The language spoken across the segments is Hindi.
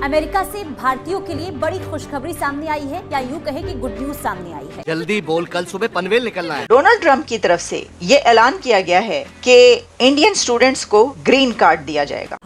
अमेरिका से भारतीयों के लिए बड़ी खुशखबरी सामने आई है, या यूँ कहे कि गुड न्यूज सामने आई है। जल्दी बोल, कल सुबह पनवेल निकलना है। डोनाल्ड ट्रंप की तरफ से ये ऐलान किया गया है कि इंडियन स्टूडेंट्स को ग्रीन कार्ड दिया जाएगा।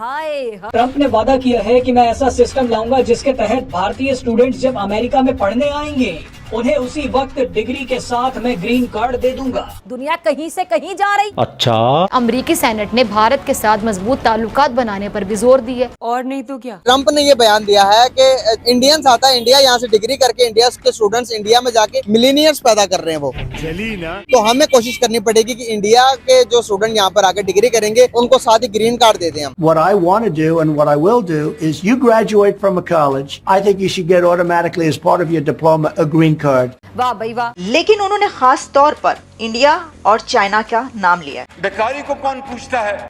ट्रंप ने वादा किया है कि मैं ऐसा सिस्टम लाऊंगा जिसके तहत भारतीय स्टूडेंट्स जब अमेरिका में पढ़ने आएंगे उन्हें उसी वक्त डिग्री के साथ मैं ग्रीन कार्ड दे दूंगा। दुनिया कहीं से कहीं जा रही। अच्छा, अमेरिकी सेनेट ने भारत के साथ मजबूत ताल्लुकात बनाने पर भी जोर दिया। और नहीं तो क्या, ट्रंप ने ये बयान दिया है कि इंडियंस आता है इंडिया, यहाँ से डिग्री करके इंडिया के स्टूडेंट्स इंडिया में जाके मिलीनियर्स पैदा कर रहे हैं वो। चली ना। तो हमें कोशिश करनी पड़ेगी कि इंडिया के जो स्टूडेंट यहाँ पर आके डिग्री करेंगे उनको साथ ही ग्रीन कार्ड दे दें हम। What I want to do and what I will do is you graduate from a college, I think you should get automatically as part of your diploma a green card. वाह भाई वाह। लेकिन उन्होंने खास तौर पर इंडिया और चाइना का नाम लिया है। बेकारी को कौन पूछता है?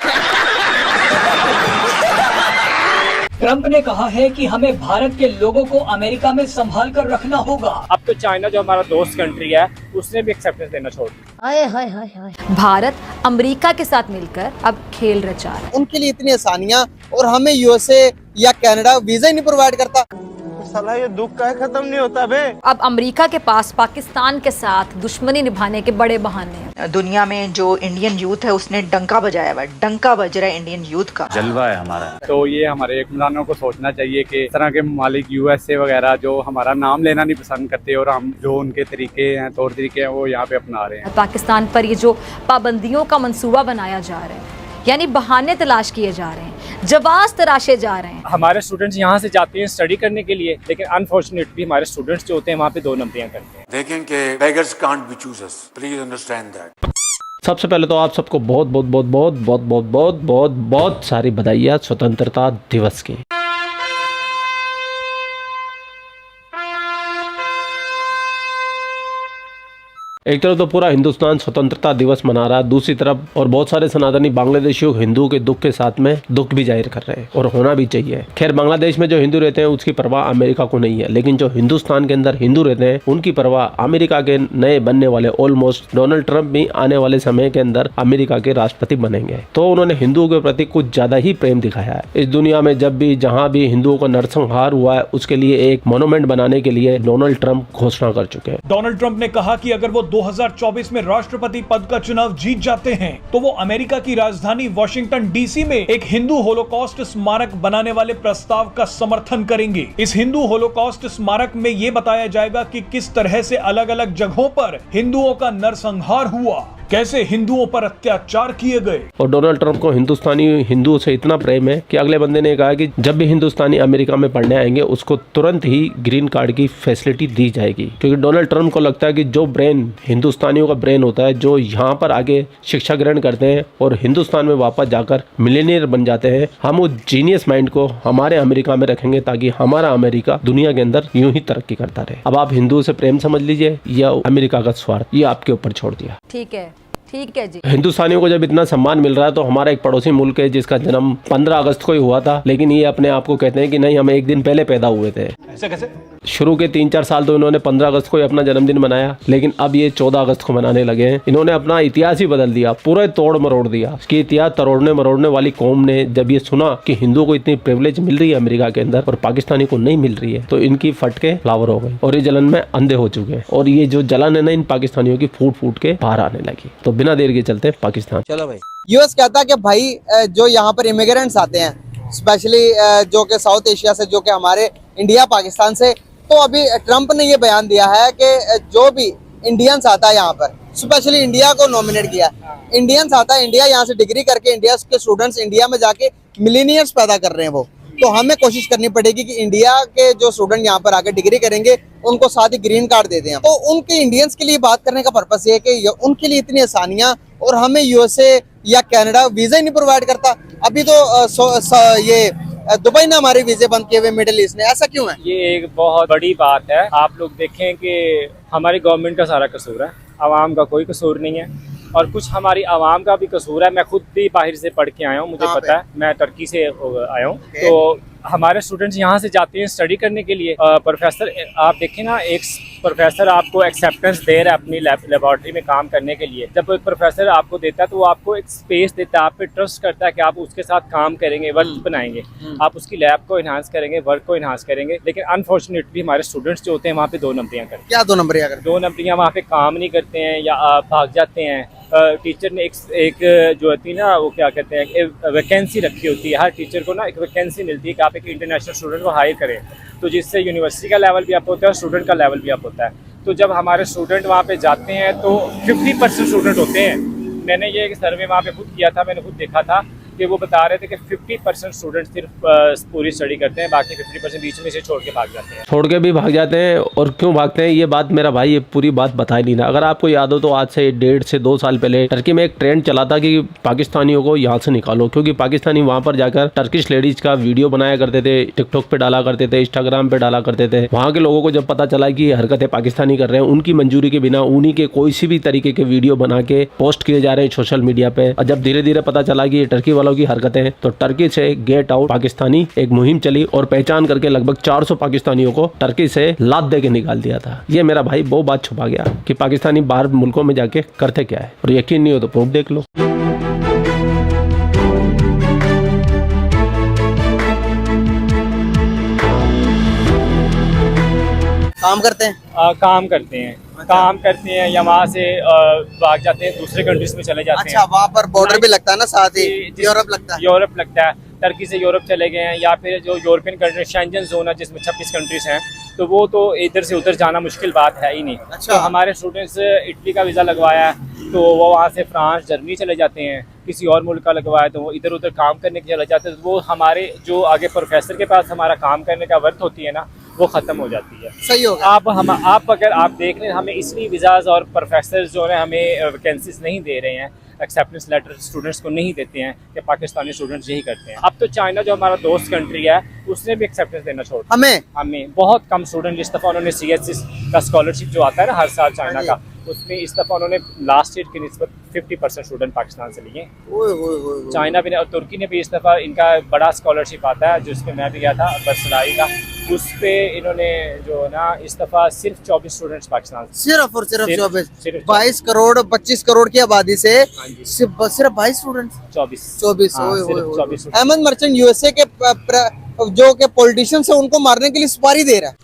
ट्रंप ने कहा है कि हमें भारत के लोगों को अमेरिका में संभाल कर रखना होगा। अब तो चाइना जो हमारा दोस्त कंट्री है उसने भी एक्सेप्टेंस देना छोड़ दिया। भारत अमेरिका के साथ मिलकर अब खेल रचा रहा है। उनके लिए इतनी आसानियाँ और हमें यूएसए या कनाडा वीजा ही नहीं प्रोवाइड करता। साला ये दुख का खत्म नहीं होता बे। अब अमेरिका के पास पाकिस्तान के साथ दुश्मनी निभाने के बड़े बहाने हैं। दुनिया में जो इंडियन यूथ है उसने डंका बजाया हुआ है, डंका बज रहा है इंडियन यूथ का। जलवा है हमारा। तो ये हमारे हुक्मरानों को सोचना चाहिए कि इस तरह के ममालिक यूएसए वगैरह जो हमारा नाम लेना नहीं पसंद करते और हम जो उनके तरीके हैं, तौर तरीके हैं वो यहाँ पे अपना रहे हैं। पाकिस्तान पर ये जो पाबंदियों का मंसूबा बनाया जा रहा है, यानी बहाने तलाश किए जा रहे हैं, जवाब तराशे जा रहे हैं। हमारे स्टूडेंट्स यहाँ से जाते हैं स्टडी करने के लिए, लेकिन अनफॉर्चुनेटली हमारे स्टूडेंट्स जो होते हैं वहाँ पे 2 नंबरियाँ करते हैं। देखें कि beggars can't be choosers. Please understand that. सबसे पहले तो आप सबको बहुत बहुत बहुत बहुत बहुत बहुत बहुत बहुत बहुत सारी बधाइयाँ स्वतंत्रता दिवस की। एक तरफ तो पूरा हिंदुस्तान स्वतंत्रता दिवस मना रहा है, दूसरी तरफ और बहुत सारे सनातनी बांग्लादेशियों हिंदुओं के दुख के साथ में दुख भी जाहिर कर रहे हैं, और होना भी चाहिए। खैर, बांग्लादेश में जो हिंदू रहते हैं उसकी परवाह अमेरिका को नहीं है, लेकिन जो हिंदुस्तान के अंदर हिंदू रहते हैं उनकी परवाह अमेरिका के नए बनने वाले ऑलमोस्ट डोनाल्ड ट्रंप भी आने वाले समय के अंदर अमेरिका के राष्ट्रपति बनेंगे। तो उन्होंने हिंदुओं के प्रति कुछ ज्यादा ही प्रेम दिखाया है। इस दुनिया में जब भी जहाँ भी हिंदुओं का नरसंहार हुआ है उसके लिए एक मोन्यूमेंट बनाने के लिए डोनाल्ड ट्रंप घोषणा कर चुके हैं। डोनाल्ड ट्रंप ने कहा कि अगर वो 2024 में राष्ट्रपति पद का चुनाव जीत जाते हैं तो वो अमेरिका की राजधानी वॉशिंगटन डीसी में एक हिंदू होलोकॉस्ट स्मारक बनाने वाले प्रस्ताव का समर्थन करेंगे। इस हिंदू होलोकॉस्ट स्मारक में ये बताया जाएगा कि किस तरह से अलग अलग जगहों पर हिंदुओं का नरसंहार हुआ, कैसे हिंदुओं पर अत्याचार किए गए। और डोनाल्ड ट्रंप को हिंदुस्तानी हिंदुओं से इतना प्रेम है कि अगले बंदे ने कहा कि जब भी हिंदुस्तानी अमेरिका में पढ़ने आएंगे उसको तुरंत ही ग्रीन कार्ड की फैसिलिटी दी जाएगी, क्योंकि डोनाल्ड ट्रंप को लगता है कि जो ब्रेन हिंदुस्तानियों का ब्रेन होता है, जो यहाँ पर आगे शिक्षा ग्रहण करते हैं और हिंदुस्तान में वापस जाकर मिलेनियर बन जाते हैं, हम उस जीनियस माइंड को हमारे अमेरिका में रखेंगे ताकि हमारा अमेरिका दुनिया के अंदर यूं ही तरक्की करता रहे। अब आप हिंदुओं से प्रेम समझ लीजिए या अमेरिका का स्वार्थ, ये आपके ऊपर छोड़ दिया। ठीक है जी। हिंदुस्तानियों को जब इतना सम्मान मिल रहा है तो हमारा एक पड़ोसी मुल्क है जिसका जन्म 15 अगस्त को ही हुआ था, लेकिन ये अपने आप को कहते हैं कि नहीं, हम एक दिन पहले पैदा हुए थे। ऐसे कैसे? शुरू के 3-4 साल तो इन्होंने 15 अगस्त को ही अपना जन्मदिन मनाया, लेकिन अब ये 14 अगस्त को मनाने लगे हैं। इन्होंने अपना इतिहास ही बदल दिया, पूरा तोड़ मरोड़ दिया। कि इतिहास तोड़ने मरोड़ने वाली कौम ने जब ये सुना कि हिंदुओं को इतनी प्रिविलेज मिल रही है अमेरिका के अंदर और पाकिस्तानी को नहीं मिल रही है, तो इनकी फटके फ्लावर हो गई और ये जलन में अंधे हो चुके हैं। और ये जो जलन है ना इन पाकिस्तानियों की फूट फूट के बाहर आने लगी। तो बिना देर के चलते पाकिस्तान। चलो भाई। यूएस कहता है कि भाई जो यहाँ पर इमिग्रेंट्स आते हैं स्पेशली जो कि साउथ एशिया से, जो कि हमारे इंडिया पाकिस्तान से, तो अभी ट्रंप ने ये बयान दिया है कि जो भी इंडियंस आता है यहाँ पर, स्पेशली इंडिया को नॉमिनेट किया है, इंडियंस आता है इंडिया, यहाँ से डिग्री करके इंडिया के स्टूडेंट्स इंडिया में जाके मिलीनियर्स पैदा कर रहे हैं वो। तो हमें कोशिश करनी पड़ेगी कि इंडिया के जो स्टूडेंट यहाँ पर आके डिग्री करेंगे उनको साथ ही ग्रीन कार्ड दे दें। तो उनके इंडियंस के लिए बात करने का पर्पस ये है कि उनके लिए इतनी आसानियाँ और हमें यूएसए या कनाडा वीजा ही नहीं प्रोवाइड करता। अभी तो ये दुबई ने हमारे वीजे बंद किए हुए मिडिल ईस्ट ने, ऐसा क्यों है? ये एक बहुत बड़ी बात है। आप लोग देखें कि हमारी गवर्नमेंट का सारा कसूर है, आवाम का कोई कसूर नहीं है, और कुछ हमारी आवाम का भी कसूर है। मैं खुद भी बाहर से पढ़ के आया हूँ, मुझे पता है, मैं तुर्की से आया हूँ। तो हमारे स्टूडेंट्स यहाँ से जाते हैं स्टडी करने के लिए। प्रोफेसर आप देखें ना, एक प्रोफेसर आपको एक्सेप्टेंस दे रहा है अपनी लेबॉर्ट्री में काम करने के लिए, जब कोई प्रोफेसर आपको देता है तो वो आपको एक स्पेस देता है, आप पे ट्रस्ट करता है कि आप उसके साथ काम करेंगे, वर्क बनाएंगे, आप उसकी लैब को इन्हांस करेंगे, वर्क को इन्हांस करेंगे। लेकिन अनफॉर्चुनेटली हमारे स्टूडेंट्स जो होते हैं वहाँ पे 2 नंबरियाँ करते हैं। क्या 2 नंबरियाँ करते हैं? 2 नंबरियाँ वहाँ पे काम नहीं करते हैं या भाग जाते हैं। टीचर ने एक जो होती है ना, वो क्या कहते हैं, वैकेंसी रखी होती है। हर टीचर को ना एक वैकेंसी मिलती है कि आप एक इंटरनेशनल स्टूडेंट को हायर करें, तो जिससे यूनिवर्सिटी का लेवल भी अप होता है और स्टूडेंट का लेवल भी अप होता है। तो जब हमारे स्टूडेंट वहाँ पे जाते हैं तो 50% स्टूडेंट होते हैं। मैंने ये एक सर्वे वहाँ पे खुद किया था, मैंने खुद देखा था कि वो बता रहे थे कि 50% स्टूडेंट सिर्फ पूरी स्टडी करते हैं, बाकी 50% बीच में से छोड़ के भाग जाते हैं। छोड़ के भी भाग जाते हैं, और क्यों भागते हैं ये बात मेरा भाई ये पूरी बात बता ही नहीं ना। अगर आपको याद हो तो आज से 1.5 से 2 साल पहले टर्की में एक ट्रेंड चला था कि पाकिस्तानियों को यहाँ से निकालो, क्योंकि पाकिस्तानी वहाँ पर जाकर टर्किश लेडीज का वीडियो बनाया करते थे, टिकटॉक पे डाला करते थे, इंस्टाग्राम पे डाला करते थे। वहाँ के लोगों को जब पता चला कि ये हरकतें पाकिस्तानी कर रहे हैं, उनकी मंजूरी के बिना उन्हीं के कोई सी भी तरीके के वीडियो बना के पोस्ट किए जा रहे हैं सोशल मीडिया पे, और जब धीरे धीरे पता चला कि ये टर्की वालों की हरकतें हैं, तो टर्की से गेट आउट पाकिस्तानी एक मुहिम चली और पहचान करके लगभग 400 पाकिस्तानियों को टर्की से लात दे के निकाल दिया था। ये मेरा भाई वो बात छुपा गया कि पाकिस्तानी बाहर मुल्कों में जाके करते क्या है, और यकीन नहीं हो तो प्रूफ देख लो। काम करते हैं? काम करते हैं, काम करते हैं या वहाँ से भाग जाते हैं, दूसरे कंट्रीज में चले जाते हैं। अच्छा, वहाँ पर बॉर्डर भी लगता है ना, साथ ही यूरोप लगता है? यूरोप लगता है, टर्की से यूरोप चले गए हैं, या फिर जो यूरोपियन कंट्री शेंजन जोन है जिसमें 26 कंट्रीज हैं, तो वो तो इधर से उधर जाना मुश्किल बात है ही नहीं। अच्छा। तो हमारे स्टूडेंट्स इटली का वीज़ा लगवाया है तो वो वहाँ से फ्रांस, जर्मनी चले जाते हैं, किसी और मुल्क का लगवाया तो वो इधर उधर काम करने के चले जाते हैं। तो वो हमारे जो आगे प्रोफेसर के पास हमारा काम करने का वर्थ होती है ना, वो ख़त्म हो जाती है। सही होगा। आप अगर आप देख लें, हमें इसलिए वीज़ाज़ और प्रोफेसर जो है हमें वैकेंसीज नहीं दे रहे हैं, एक्सेप्टेंस लेटर स्टूडेंट्स को नहीं देते हैं, कि पाकिस्तानी स्टूडेंट्स यही करते हैं। अब तो चाइना जो हमारा दोस्त कंट्री है उसने भी एक्सेप्टेंस देना छोड़ दिया। हमें बहुत कम स्टूडेंट, इस दफ़ा उन्होंने CSC का स्कॉलरशिप जो आता है ना हर साल चाइना का, उसमें इस दफ़ा उन्होंने लास्ट ईयर की निस्बत 50% स्टूडेंट पाकिस्तान से लिए। चाइना भी और तुर्की ने भी इस दफ़ा, इनका बड़ा स्कॉलरशिप आता है जिसमें मैं भी गया था, बरसलाई का, उस पे इन्होंने जो ना इस दफ़ा सिर्फ 24 स्टूडेंट्स पाकिस्तान से, सिर्फ और सिर्फ 24। 22 करोड़ 25 करोड़ की आबादी से सिर्फ 22 स्टूडेंट? 24। अहमद मर्चेंट USA के जो के पॉलिटिशियंस है उनको मारने के लिए सुपारी दे रहा है,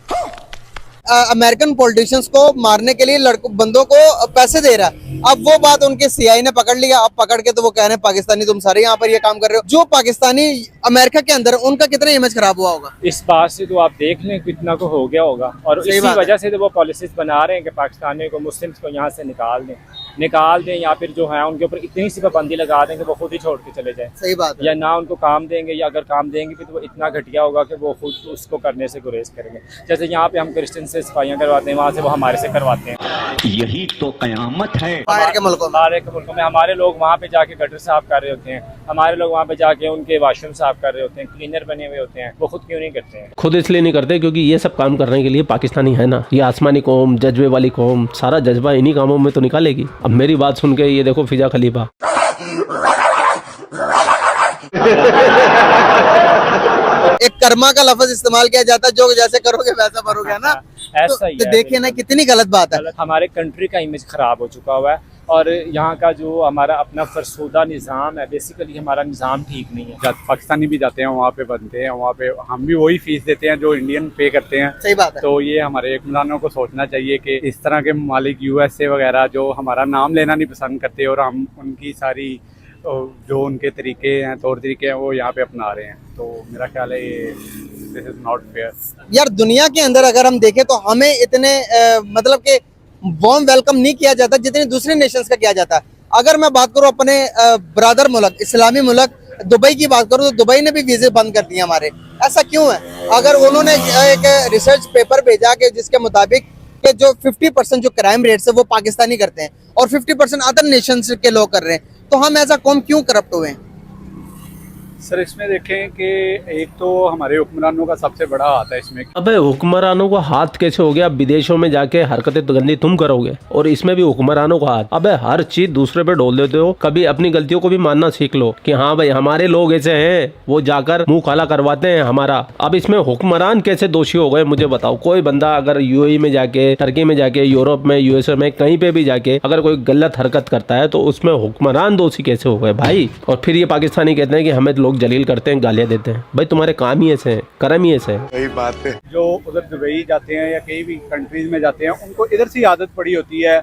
अमेरिकन पॉलिटिशियंस को मारने के लिए बंदों को पैसे दे रहा है। अब वो बात उनके CI ने पकड़ लिया, अब पकड़ के तो वो कह रहे हैं पाकिस्तानी तुम सारे यहाँ पर ये काम कर रहे हो। जो पाकिस्तानी अमेरिका के अंदर, उनका कितना इमेज खराब हुआ होगा इस बात से, तो आप देख लें कितना को हो गया होगा। और इसी वजह से तो वो पॉलिसीज बना रहे हैं कि पाकिस्तानियों को, मुस्लिम्स को यहाँ से निकाल दें, या फिर जो है उनके ऊपर इतनी सी पाबंदी लगा दें कि वो खुद ही छोड़ के चले जाएं। सही बात है। या ना उनको काम देंगे, या अगर काम देंगे भी तो वो इतना घटिया होगा कि वो खुद उसको करने से गुरेज करेंगे। जैसे यहाँ पे हम क्रिश्चियन से सफाइयाँ करवाते हैं, वहाँ से वो हमारे से करवाते हैं। यही तो कयामत है। बाहर के मुल्कों में हमारे लोग वहाँ पे जाके गटर साफ कर रहे होते हैं, हमारे लोग वहाँ पे जाके उनके वाशरूम साफ कर रहे होते हैं, क्लीनर बने हुए होते हैं, वो खुद क्यों नहीं करते हैं? खुद इसलिए नहीं करते क्योंकि ये सब काम करने के लिए पाकिस्तानी है ना, ये आसमानी कौम, जज्बे वाली कौम, सारा जज्बा इन्हीं कामों में तो निकालेगी। अब मेरी बात सुन के ये देखो फिजा खलीफा एक कर्मा का लफ्ज इस्तेमाल किया जाता है, जो जैसे करोगे वैसा भरोगे, है ना? ऐसा ही है। देखिए ना कितनी गलत बात है। हमारे कंट्री का इमेज खराब हो चुका हुआ है, और यहाँ का जो हमारा अपना फरसुदा निज़ाम है, बेसिकली हमारा निज़ाम ठीक नहीं है। पाकिस्तानी भी जाते हैं वहाँ पे, बनते हैं वहाँ पे, हम भी वही फीस देते हैं जो इंडियन पे करते हैं। सही बात है। तो ये हमारे हुक्मरानों को सोचना चाहिए कि इस तरह के मालिक USA वगैरह जो हमारा नाम लेना नहीं पसंद करते, और हम उनकी सारी जो उनके तरीके हैं, तौर तरीके हैं, वो यहाँ पे अपना रहे हैं। तो मेरा ख्याल है ये दिस इज नॉट फेयर। यार दुनिया के अंदर अगर हम देखें तो हमें इतने मतलब के वार्म वेलकम नहीं किया जाता जितने दूसरे नेशंस का किया जाता है। अगर मैं बात करूं अपने ब्रदर मुल्क, इस्लामी मुल्क दुबई की बात करूं तो दुबई ने भी वीजे बंद कर दिए हमारे। ऐसा क्यों है? अगर उन्होंने एक रिसर्च पेपर भेजा कि जिसके मुताबिक कि जो 50% जो क्राइम रेट्स है वो पाकिस्तानी करते हैं और 50% अदर नेशंस के लोग कर रहे हैं, तो हम ऐसा कौम क्यों करप्ट हुए हैं? सर इसमें देखें कि एक तो हमारे हुक्मरानों का सबसे बड़ा हाथ है इसमें। अबे हुक्मरानों का हाथ कैसे हो गया? विदेशों में जाके हरकतें तो गंदी तुम करोगे और इसमें भी हुक्मरानों का हाथ। अबे हर चीज दूसरे पे डोल देते हो। कभी अपनी गलतियों को भी मानना सीख लो कि हाँ भाई हमारे लोग ऐसे हैं, वो जाकर मुंह काला करवाते हैं हमारा। अब इसमें हुक्मरान कैसे दोषी हो गए मुझे बताओ। कोई बंदा अगर यूएई में जाके, टर्की में जाके, यूरोप में, यूएसए में, कहीं पे भी जाके अगर कोई गलत हरकत करता है तो उसमें हुक्मरान दोषी कैसे हो गए भाई? और फिर ये पाकिस्तानी कहते हैं कि हमें लोग जलील करते हैं, गालियां देते हैं। भाई तुम्हारे काम ही ऐसे हैं, कर्म ही ऐसे हैं। सही बात है। जो उधर दुबई जाते हैं या कहीं भी कंट्रीज में जाते हैं, उनको इधर से आदत पड़ी होती है,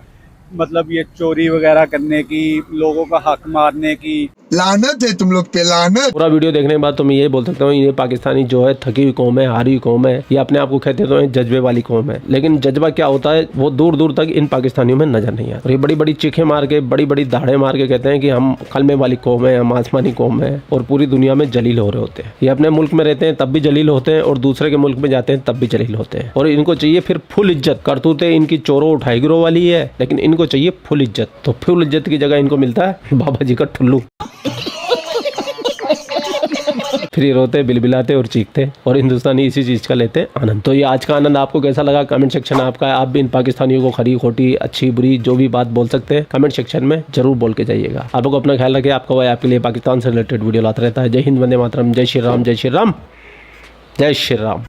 मतलब ये चोरी वगैरह करने की, लोगों का हक मारने की। लानत है तुम लोग पे, लानत। पूरा वीडियो देखने के बाद तो मैं ये बोल सकता हूँ ये पाकिस्तानी जो है थकी हुई कौम है, हारी हुई कौम है। ये अपने आप को कहते तो जज्बे वाली कौम है, लेकिन जज्बा क्या होता है वो दूर दूर तक इन पाकिस्तानियों में नजर नहीं आता। ये बड़ी बड़ी चीखें मार के, बड़ी बड़ी दाढ़े मार के कहते हैं कि हम कलमे वाली कौम है, हम आसमानी कौम है, और पूरी दुनिया में जलील हो रहे होते हैं। ये अपने मुल्क में रहते हैं तब भी जलील होते हैं और दूसरे के मुल्क में जाते हैं तब भी जलील होते हैं। और इनको चाहिए फिर फुल इज्जत। करतूतें इनकी चोरों उठाई गिरोह वाली है, लेकिन इनको चाहिए फुल इज्जत। तो फुल इज्जत की जगह इनको मिलता है बाबा जी का ठुल्लू। फिर ये रोते, बिलबिलाते और चीखते और हिंदुस्तानी इसी चीज का लेते हैं आनंद। तो ये आज का आनंद आपको कैसा लगा? कमेंट सेक्शन आपका है। आप भी इन पाकिस्तानियों को खरी खोटी, अच्छी बुरी जो भी बात बोल सकते हैं कमेंट सेक्शन में जरूर बोल के जाइएगा। आप लोग अपना ख्याल रखें। आपका भाई आपके लिए पाकिस्तान से रिलेटेड वीडियो लाता रहता है। जय हिंद, वंदे मातरम, जय श्री राम, जय श्री राम, जय श्री राम।